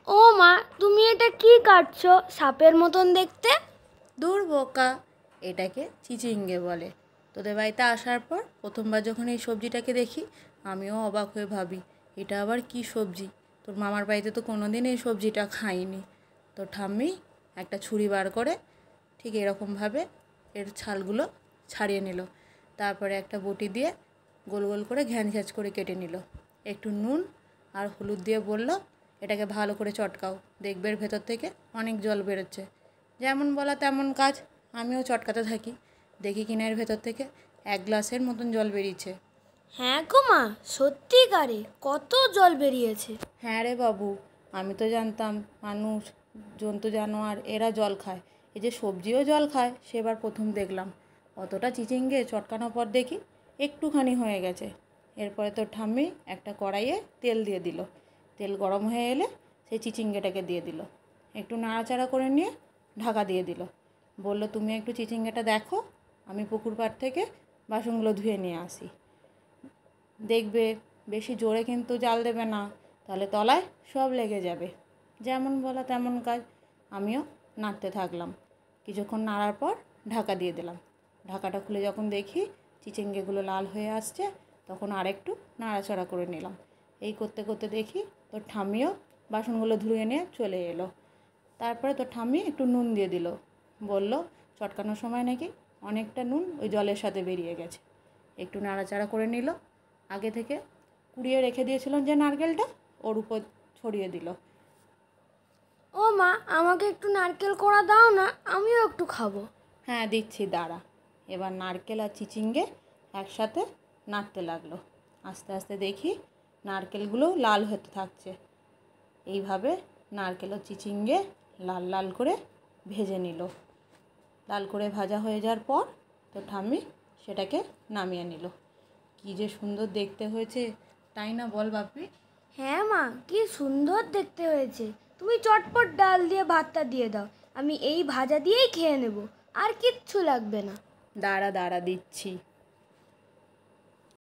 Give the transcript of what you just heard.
ও মা, তুমি এটা কি কাটছো? সাপের মতন দেখতে। দূর বোকা, এটাকে চিচিঙ্গে বলে। তোদের বাড়িতে আসার পর প্রথমবার যখন এই সবজিটাকে দেখি আমিও অবাক হয়ে ভাবি এটা আবার কি সবজি। তোর মামার বাড়িতে তো কোনো দিন এই সবজিটা খাইনি। তো ঠাম্মি একটা ছুরি বার করে ঠিক এরকমভাবে এর ছালগুলো ছাড়িয়ে নিল। তারপরে একটা বটি দিয়ে গোল গোল করে ঘ্যাঁচ করে কেটে নিল। একটু নুন আর হলুদ দিয়ে বলল, এটাকে ভালো করে চটকাও, দেখবে এর ভেতর থেকে অনেক জল বেরোচ্ছে। যেমন বলা তেমন কাজ, আমিও চটকাতে থাকি। দেখি কিনা এর ভেতর থেকে 1 গ্লাসের মতন জল বেরিয়েছে। হ্যাঁ গো মা, সত্যিকারে কত জল বেরিয়েছে। হ্যাঁ রে বাবু, আমি তো জানতাম মানুষ, জন্তু জানোয়ার এরা জল খায়, এই যে সবজিও জল খায় সেবার প্রথম দেখলাম। অতটা চিচিঙ্গে চটকানোর পর দেখি একটুখানি হয়ে গেছে। এরপরে তো ঠাম্মি একটা কড়াইয়ে তেল দিয়ে দিল। তেল গরম হয়ে এলে সেই চিচিঙ্গেটাকে দিয়ে দিল। একটু নাড়াচাড়া করে নিয়ে ঢাকা দিয়ে দিল। বলল, তুমি একটু চিচিঙ্গেটা দেখো, আমি পুকুর পাড় থেকে বাসনগুলো ধুয়ে নিয়ে আসি। দেখবে বেশি জোরে কিন্তু জাল দেবে না, তাহলে তলায় সব লেগে যাবে। যেমন বলা তেমন কাজ, আমিও নাড়তে থাকলাম। কিছুক্ষণ নাড়ার পর ঢাকা দিয়ে দিলাম। ঢাকাটা খুলে যখন দেখি চিচিঙ্গেগুলো লাল হয়ে আসছে, তখন আরেকটু নাড়াচাড়া করে নিলাম। এই করতে করতে দেখি তোর ঠাম্মিও বাসনগুলো ধুয়ে নিয়ে চলে এলো। তারপরে তোর ঠাম্মি একটু নুন দিয়ে দিল। বলল, চটকানোর সময় নাকি অনেকটা নুন ওই জলের সাথে বেরিয়ে গেছে। একটু নাড়াচাড়া করে নিল। আগে থেকে কুড়িয়ে রেখে দিয়েছিলাম যে নারকেলটা, ওর উপর ছড়িয়ে দিল। ও মা, আমাকে একটু নারকেল কোড়া দাও না, আমিও একটু খাবো। হ্যাঁ দিচ্ছি, দাঁড়া। এবার নারকেল আর চিচিঙ্গে একসাথে নাড়তে লাগলো। আস্তে আস্তে দেখি নারকেলগুলো লাল হতে থাকছে। এইভাবে নারকেল ও চিচিঙ্গে লাল লাল করে ভেজে নিল। লাল করে ভাজা হয়ে যাওয়ার পর তো ঠাম্মি সেটাকে নামিয়ে নিল। কী যে সুন্দর দেখতে হয়েছে, তাই না বল বাপি? হ্যাঁ মা, কি সুন্দর দেখতে হয়েছে। তুমি চটপট ডাল দিয়ে ভাতটা দিয়ে দাও, আমি এই ভাজা দিয়েই খেয়ে নেব, আর কিচ্ছু লাগবে না। দাঁড়া দিচ্ছি।